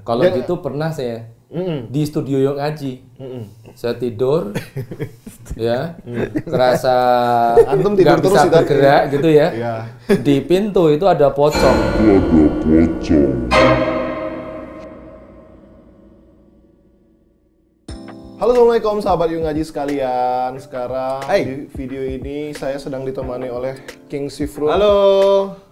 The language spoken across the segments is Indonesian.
Kalau gitu pernah saya di studio yang ngaji. Saya tidur, ya, kerasa Antum tidur nggak terus bisa itu bergerak gitu ya. Iya. Di pintu itu ada pocong. Halo, assalamualaikum sahabat Yuk Ngaji sekalian. Sekarang di video ini saya sedang ditemani oleh King Sifrun. Halo.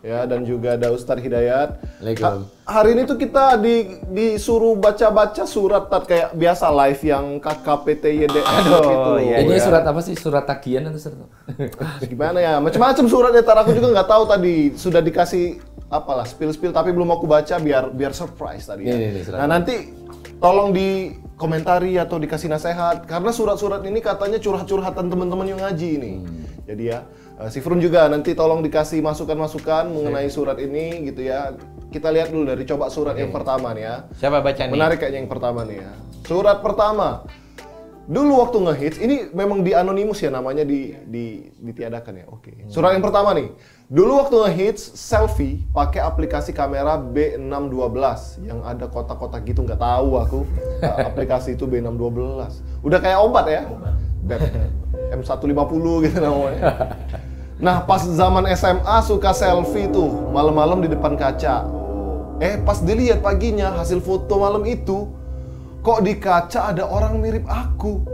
Ya, dan juga ada Ustadz Hidayat. Assalamualaikum. Hari ini tuh kita disuruh baca-baca surat kayak biasa live yang KKPTYD gitu. Ini ya. surat apa sih? Surat tagihan atau surat? Gimana ya? Macam-macam suratnya. Tar aku juga nggak tahu tadi. Sudah dikasih apalah spill tapi belum aku baca biar surprise tadi ya. Ini, Nah, nanti tolong di komentari atau dikasih nasihat karena surat-surat ini katanya curhat-curhatan teman-teman yang ngaji ini. Jadi ya, Sifrun juga nanti tolong dikasih masukan-masukan mengenai surat ini gitu ya. Kita lihat dulu dari coba surat yang pertama nih ya. Siapa baca nih? Menarik kayaknya yang pertama nih ya. Surat pertama. Dulu waktu ngehits, ini memang di anonimus ya namanya ditiadakan ya. Oke. Surat yang pertama nih. Dulu waktu ngehits selfie pakai aplikasi kamera B612 yang ada kotak-kotak gitu, nggak tahu aku. Aplikasi itu B612. Udah kayak obat ya. M150 gitu namanya. Nah, pas zaman SMA suka selfie tuh malam-malam di depan kaca. Pas dilihat paginya hasil foto malam itu, kok di kaca ada orang mirip aku.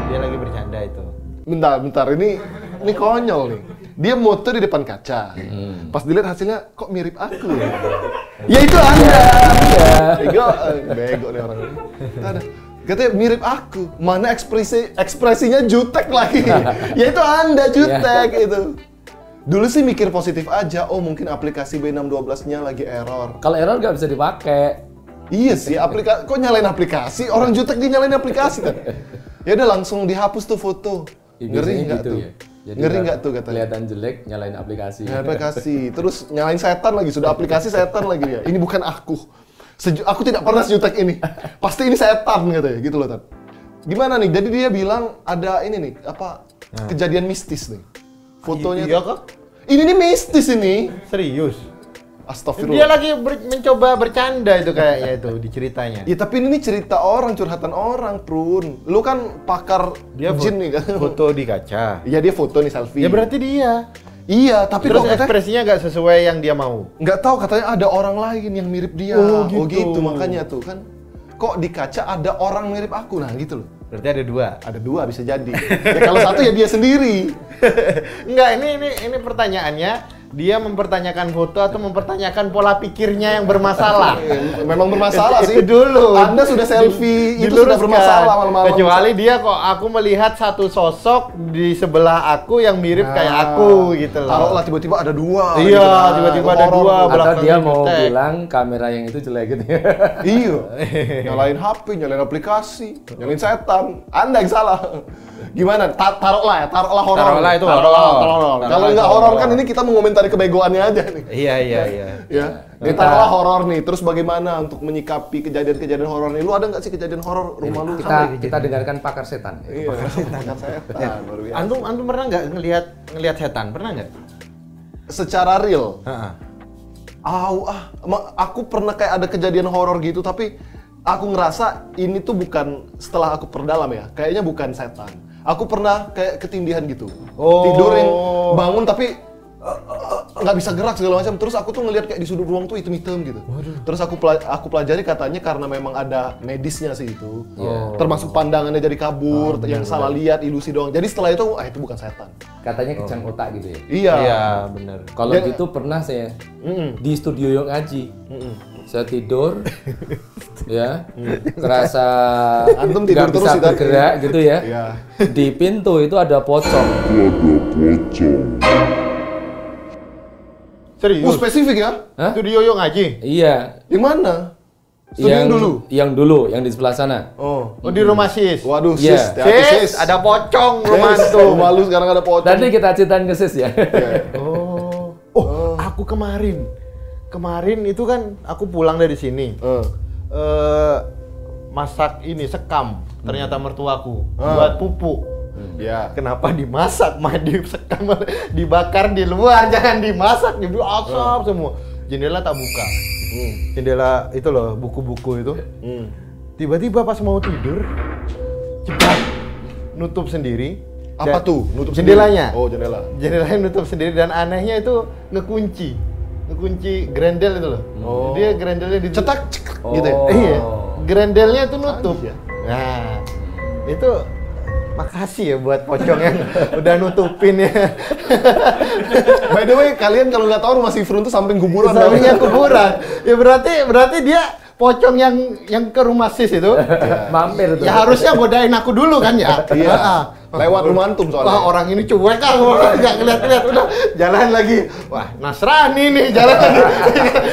Dia lagi bercanda itu. Bentar, ini konyol nih. Dia moto di depan kaca. Pas dilihat hasilnya, kok mirip aku ya? Ya itu Anda. Bego nih orang ini. Katanya mirip aku. Mana ekspresinya jutek lagi. Ya itu Anda jutek itu. Dulu sih mikir positif aja. Oh mungkin aplikasi B612-nya lagi error. Kalau error nggak bisa dipakai. Iya sih, kok nyalain aplikasi? Orang jutek dia nyalain aplikasi kan? Ya udah langsung dihapus tuh foto. Ngeri nggak gitu tuh? Ya? Jadi Ngeri nggak tuh katanya? Kelihatan jelek, nyalain aplikasi. Aplikasi, terus nyalain setan lagi. Sudah aplikasi setan lagi ya. Ini bukan aku. Aku tidak pernah sejutek ini. Pasti ini setan katanya, gitu loh Tan. Gimana nih? Jadi dia bilang ada ini nih, kejadian mistis nih. Fotonya. Iya kah? Ini nih mistis ini. Serius? Astagfirullah. Dia lagi mencoba bercanda itu kayaknya itu di ceritanya. Ya tapi ini cerita orang, curhatan orang, Prun. Lu kan pakar Dia jin nih kan. foto di kaca. Iya dia foto nih selfie. Ya berarti dia. Iya, tapi Terus kok katanya ekspresinya nggak sesuai yang dia mau. nggak tahu, katanya ada orang lain yang mirip dia. Oh, gitu. Makanya tuh kan. Kok di kaca ada orang mirip aku, nah gitu loh. Berarti ada dua. Ada dua bisa jadi. Ya kalau satu ya dia sendiri. Enggak, ini pertanyaannya. Dia mempertanyakan foto atau mempertanyakan pola pikirnya yang bermasalah? Memang bermasalah sih. Itu dulu. Anda sudah selfie, itu sudah bermasalah malam-malam. Kecuali dia kok aku melihat satu sosok di sebelah aku yang mirip kayak aku gitu loh. Taruhlah tiba-tiba ada dua. Iya, gitu kan. tiba-tiba ada dua. Atau belakangnya dia mau jutek. bilang kamera yang itu jelek gitu ya. Iya. Nyalain HP, nyalain aplikasi, nyalain setan. Anda yang salah. Gimana? Taruhlah horor. Taruhlah itu horor. Horor. Kalau nggak horor kan ini kita mengomentari kebegoannya aja nih. Iya. Ya. Ini taruhlah horor nih. Terus bagaimana untuk menyikapi kejadian-kejadian horor nih? Lu ada nggak sih kejadian horor rumah lu? Kita dengarkan pakar setan. Iya. Pakar setan. Luar biasa. Antum pernah nggak ngelihat setan? Pernah nggak? Secara real. Heeh. Aku pernah kayak ada kejadian horor gitu, tapi aku ngerasa ini tuh bukan, setelah aku perdalam ya, kayaknya bukan setan. Aku pernah kayak ketindihan gitu. Tidur yang bangun tapi nggak bisa gerak segala macam. Terus aku tuh ngelihat kayak di sudut ruang tuh hitam-hitam gitu. Terus aku pelajari katanya karena memang ada medisnya sih itu. Termasuk pandangannya jadi kabur, yang salah lihat, ilusi doang. Jadi setelah itu, itu bukan setan. Katanya kejang otak gitu ya. Iya, benar. Kalau gitu pernah saya di studio yang ngaji. Saya tidur, ya, kerasa Antum tidur nggak terus bisa itu bergerak gitu ya. Iya. Di pintu itu ada pocong. Serius? Spesifik ya? Hah? Studio Yo Ngaji? Iya. Yang mana? Studio yang dulu? Yang dulu, yang di sebelah sana. Oh. Di rumah Sis? Waduh, Iya. sis, hati-hati, Sis, ada pocong rumah Sis, tuh. rumah lu sekarang ada pocong. Nanti kita ceritain ke sis ya. Aku kemarin itu kan aku pulang dari sini. Masak ini sekam, ternyata mertuaku buat pupuk. Ya. Kenapa dimasak? Disekam, dibakar di luar, jangan dimasak, jadi asap semua. Jendela tak buka. Jendela itu loh, buku-buku itu. Tiba-tiba pas mau tidur, cepat nutup sendiri. Apa tuh? Nutup jendelanya. Sendiri? Oh, jendela. Jendelanya nutup sendiri dan anehnya itu ngekunci grendel itu loh. Dia grendelnya Cetak gitu ya. Iya. Grendelnya itu nutup. Ya? Nah, itu makasih ya buat pocong yang udah nutupin ya. By the way, kalian kalau nggak tahu rumah si Frun tuh samping kuburan. Sampingnya kuburan. Ya berarti dia pocong yang ke rumah sis itu. Mampir tuh. Ya harusnya godain aku dulu kan ya. Iya. Lewat rumah antum soalnya. Wah, orang ini cuek kan, nggak ngeliat-ngeliat, udah jalan lagi. Wah, Nasrani nih, jalan lagi.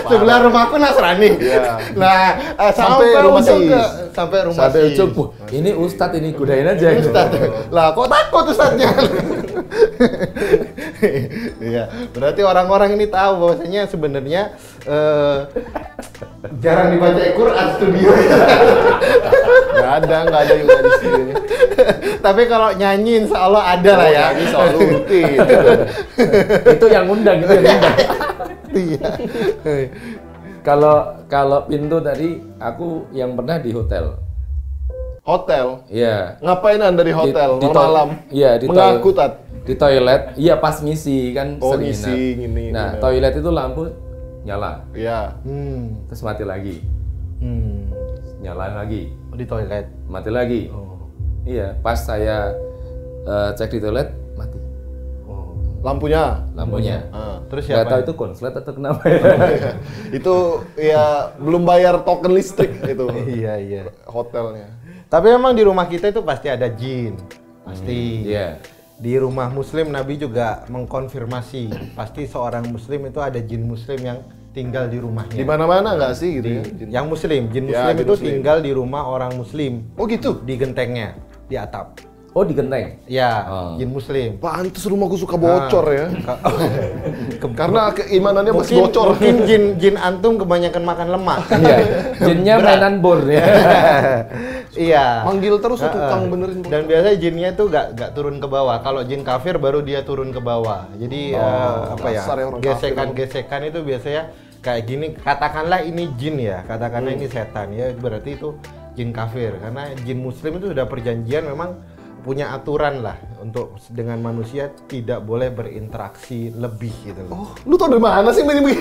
Sebelah rumahku Nasrani. Iya. Nah, Sampai rumah ujung sis. sampai rumah Sampai sis. ujung, "Wah, ini Ustadz ini godain aja." Ustadz. Lah, kok takut Ustadznya? Iya, berarti orang-orang ini tahu bahwasanya sebenarnya jarang dibaca Quran studio. Nggak ada juga di sini. Tapi kalau nyanyi insya Allah ada lah ya. Nyanyi selalu rutin. Itu yang undang, itu yang undang. Iya. Kalau pintu tadi aku yang pernah di hotel. Hotel. Iya. Ngapain Anda di hotel Di malam? Iya, di Mengaku Tat. di toilet. Iya, pas ngisi kan Oh, sering ngisi, nginap. gini, Nah, gini. toilet itu lampu nyala, Iya. terus mati lagi. Nyala lagi, Di toilet. mati lagi. Iya, pas saya cek di toilet mati Lampunya. lampunya. Terus Nggak siapa? tahu itu konslet atau kenapa. Itu ya belum bayar token listrik itu Iya. hotelnya. Tapi memang di rumah kita itu pasti ada jin. Pasti. Iya. Di rumah muslim Nabi juga mengkonfirmasi pasti seorang muslim itu ada jin muslim yang tinggal di rumahnya. Di mana-mana nggak sih gitu ya? Yang muslim, jin Ya, muslim jin itu muslim. tinggal di rumah orang muslim. Oh gitu. Di gentengnya, di atap. Oh, di genteng. Ya, Oh. jin muslim. Pantes rumahku suka bocor ya. Karena keimanannya masih Mungkin, bocor. mungkin jin antum kebanyakan makan lemak. Iya. Jinnya mainan bor ya. Iya. Manggil terus tuh tukang benerin bocor. Dan biasanya jinnya tuh gak turun ke bawah. Kalau jin kafir baru dia turun ke bawah. Jadi apa ya? dasar ya orang Gesekan-gesekan itu biasanya kayak gini. Katakanlah ini jin ya. Katakanlah ini setan ya. Berarti itu jin kafir. Karena jin muslim itu sudah perjanjian memang punya aturan lah untuk dengan manusia tidak boleh berinteraksi lebih gitu loh. Oh, lu tau dari mana sih begini?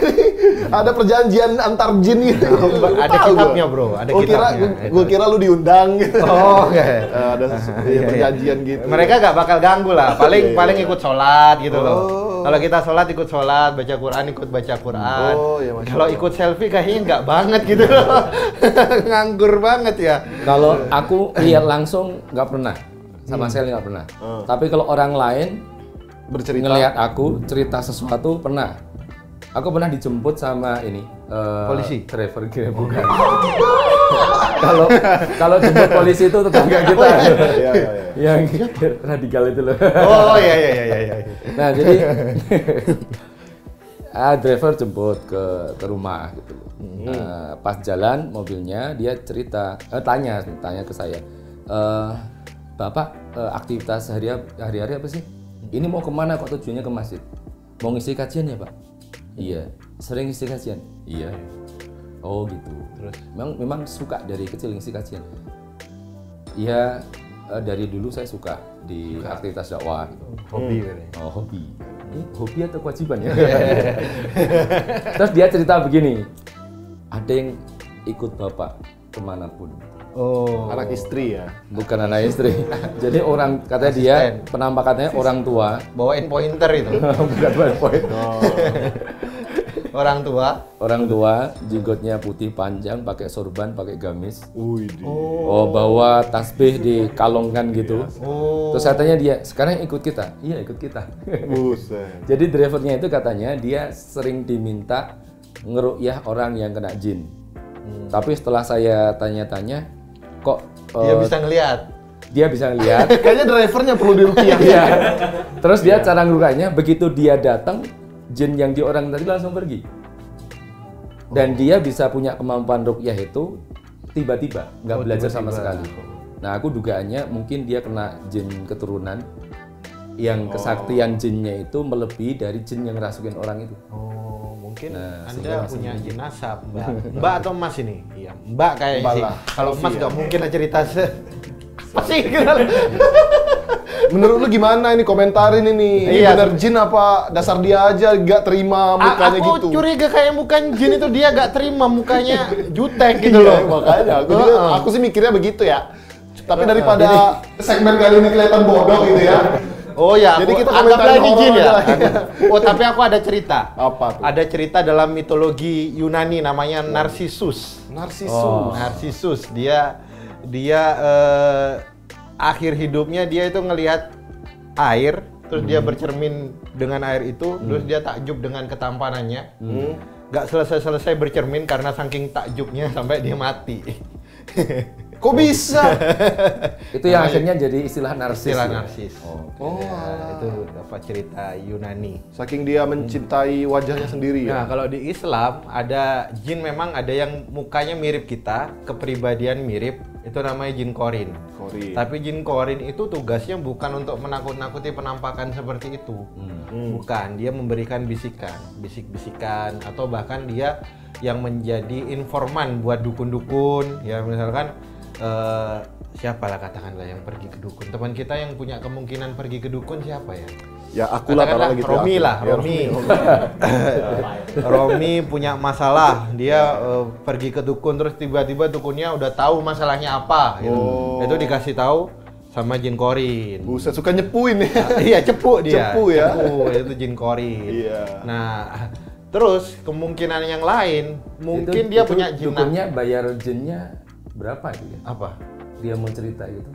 Ada perjanjian antar jin gitu. Ada kitabnya bro, ada kitabnya. Gue kira lu diundang gitu. Oh, okay. Ada perjanjian gitu. Mereka gak bakal ganggu lah, paling ikut sholat gitu loh. Kalau kita sholat ikut sholat, baca Quran ikut baca Quran. Oh, ya, Masya Kalau Allah. ikut selfie kayaknya nggak banget gitu loh. Nganggur banget ya. Kalau aku lihat langsung nggak pernah, sama sekali nggak pernah. Tapi kalau orang lain Bercerita. ngelihat aku cerita sesuatu pernah. Aku pernah dijemput sama ini Polisi? driver kira bukan. Kalau jemput polisi itu tetangga kita. Iya. Yang radikal itu loh. Oh iya. Nah, jadi driver jemput ke rumah gitu. Pas jalan mobilnya dia cerita, tanya ke saya, Bapak aktivitas hari-hari apa sih? Ini mau kemana kok tujuannya ke masjid? Mau ngisi kajian ya Pak? Iya. Sering ngisi kajian? Iya. Oh gitu. Terus memang suka dari kecil ngisi kajian? Iya, dari dulu saya suka di aktivitas dakwah gitu. Hobi kali. Oh, hobi. Hobi atau kewajiban ya? Terus dia cerita begini, ada yang ikut bapak kemanapun. Oh. Anak istri ya. Bukan anak istri. Jadi orang katanya dia penampakannya orang tua. Bawain pointer itu. Bukan poin. Orang tua. Orang tua, jenggotnya putih panjang, pakai sorban, pakai gamis. Wih, Oh, bawa tasbih dikalongkan gitu. Oh. Terus katanya dia, sekarang ikut kita. Iya, ikut kita. buset. Jadi drivernya itu katanya dia sering diminta ngeruqyah orang yang kena jin. Tapi setelah saya tanya-tanya, kok Dia bisa ngelihat. dia bisa ngeliat. Kayaknya drivernya perlu diruqyah. Iya. Terus dia cara ngerukanya, begitu dia datang, jin yang di orang tadi langsung pergi. Dan dia bisa punya kemampuan ruqyah itu tiba-tiba, nggak belajar sama sekali. Nah, aku dugaannya mungkin dia kena jin keturunan yang kesaktian jinnya itu melebihi dari jin yang ngerasukin orang itu. Oh, mungkin Nah, Anda sehingga punya langsung jin nasab, Mbak. Mbak atau Mas ini? Iya, Mbak kayaknya Mbak sih. lah. Kalau Mas Iya. nggak mungkin lah cerita apa sih? Menurut lu gimana ini, komentarin ini? Ini Iya. bener jin apa dasar dia aja gak terima mukanya aku gitu? curiga kayak bukan jin itu, dia gak terima mukanya jutek gitu Iya, loh. makanya aku sih mikirnya begitu ya. Tapi daripada segmen kali ini kelihatan bodoh gitu ya. Oh ya, Jadi kita anggaplah komentarin ini jin horor ya. aja. Oh tapi aku ada cerita. Apa tuh? Ada cerita dalam mitologi Yunani namanya Narcissus. Narsisus. Narcissus dia akhir hidupnya dia itu ngelihat air, terus dia bercermin dengan air itu, terus dia takjub dengan ketampanannya. Gak selesai bercermin karena saking takjubnya sampai dia mati. Kok bisa? Itu yang akhirnya jadi istilah narsis. Istilah ya? narsis. Oh, Ya, itu dapat cerita Yunani. saking dia mencintai wajahnya sendiri Nah, ya. kalau di Islam ada jin, memang ada yang mukanya mirip kita, kepribadian mirip, itu namanya jin korin. Korin. Tapi jin korin itu tugasnya bukan untuk menakut-nakuti penampakan seperti itu. Bukan, dia memberikan bisikan, bisik-bisikan, atau bahkan dia yang menjadi informan buat dukun-dukun. Ya misalkan siapalah katakanlah yang pergi ke dukun. Teman kita yang punya kemungkinan pergi ke dukun siapa ya? Ya aku lah Katakanlah taruh gitu. Romi aku. lah, Ya, Romi. Romi punya masalah, dia pergi ke dukun, terus tiba-tiba dukunnya udah tahu masalahnya apa gitu. Itu dikasih tahu sama jin korin. Buset, suka nyepuin ya. Iya, cepu dia. Cepu ya. Cepu, itu jin korin. Iya. Nah, terus kemungkinan yang lain mungkin dia punya jin dukunnya bayar jinnya berapa itu ya? apa? Dia mau cerita gitu.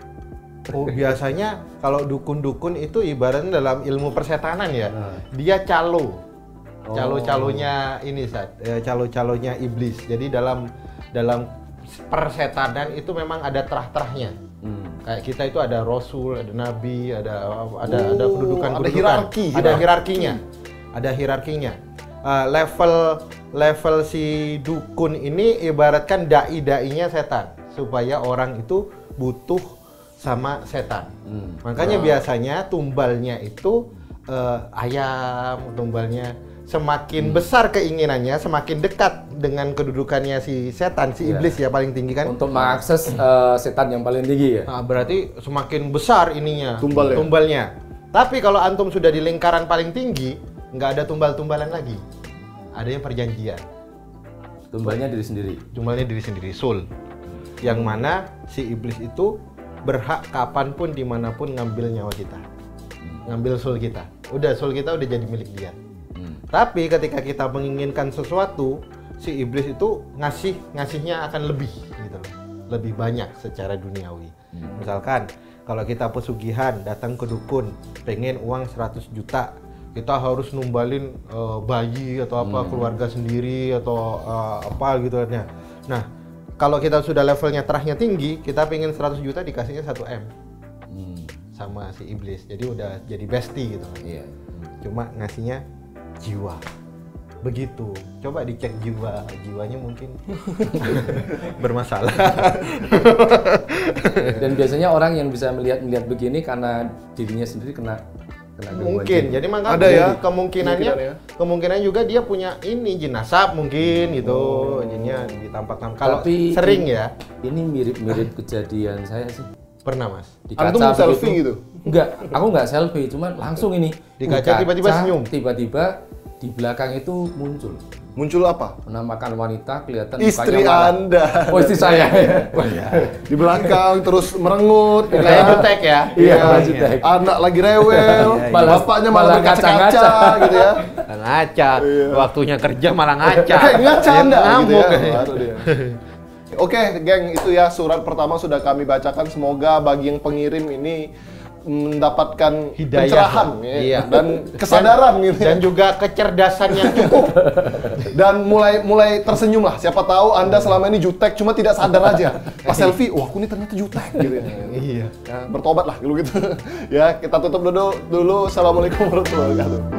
Oh, biasanya kalau dukun-dukun itu ibaratnya dalam ilmu persetanan ya. Dia calo-calonya ini calo-calonya iblis. Jadi dalam persetanan itu memang ada terah-terahnya. Kayak kita itu ada rasul, ada nabi, ada kedudukan-kedudukan. ada hierarki. Ada hierarkinya. Ada hierarkinya. Level si dukun ini ibaratkan dai-dainya setan, supaya orang itu butuh sama setan. Makanya biasanya tumbalnya itu ayam, tumbalnya semakin besar keinginannya, semakin dekat dengan kedudukannya si setan, si iblis ya paling tinggi kan. Untuk mengakses setan yang paling tinggi ya. Nah, berarti semakin besar ininya, Tumbalnya. tumbalnya. Tapi kalau antum sudah di lingkaran paling tinggi, nggak ada tumbal-tumbalan lagi. Adanya perjanjian. Tumbalnya diri sendiri. Tumbalnya diri sendiri, soul. Yang mana si iblis itu berhak kapanpun dimanapun ngambil nyawa kita, ngambil soul kita. Udah soul kita udah jadi milik dia. Tapi ketika kita menginginkan sesuatu, si iblis itu ngasihnya akan lebih gitu loh, lebih banyak secara duniawi. Misalkan kalau kita pesugihan datang ke dukun, pengen uang 100 juta, kita harus numbalin bayi atau apa keluarga sendiri atau apa gitu ya. Nah, kalau kita sudah levelnya terahnya tinggi, kita pengen 100 juta dikasihnya 1 M sama si iblis. Jadi udah jadi bestie gitu. Iya. Cuma ngasihnya jiwa. Begitu. Coba dicek jiwanya mungkin bermasalah. Dan biasanya orang yang bisa melihat begini karena dirinya sendiri kena gangguan Mungkin. jin. Jadi makanya Ada ya? kemungkinannya kemungkinan juga dia punya ini jin nasab mungkin gitu. Jinnya ditampak-tampak. Kalau Tapi sering ya. Ini mirip-mirip kejadian saya sih. Pernah, Mas. Di Antum kaca selfie gitu? Enggak, aku enggak selfie, cuman langsung ini. Di kaca tiba-tiba senyum. Tiba-tiba di belakang itu muncul Muncul apa? penampakan wanita, kelihatan Istri mukanya malah- Anda. Oh, istri saya. Di belakang terus merengut, ya Kayak kan? jutek ya. Iya, jutek. Anak lagi rewel, Malah- bapaknya malah malah berkaca-kaca ngaca-ngaca. gitu ya. Ngaca. Waktunya kerja malah ngaca. Kayak ngaca Dia Anda gitu ngamuk. ya. Baru dia. Oke, geng, itu ya surat pertama sudah kami bacakan. Semoga bagi yang pengirim ini mendapatkan Hidayah. pencerahan ya, Iya. dan kesadaran gitu ya. Dan juga kecerdasan yang cukup. Dan mulai tersenyum lah. Siapa tahu Anda selama ini jutek cuma tidak sadar aja. Pas selfie, wah aku ini ternyata jutek gitu ya. Iya. Ya, bertobat lah kalau gitu. Ya, kita tutup dulu. Assalamualaikum warahmatullahi wabarakatuh.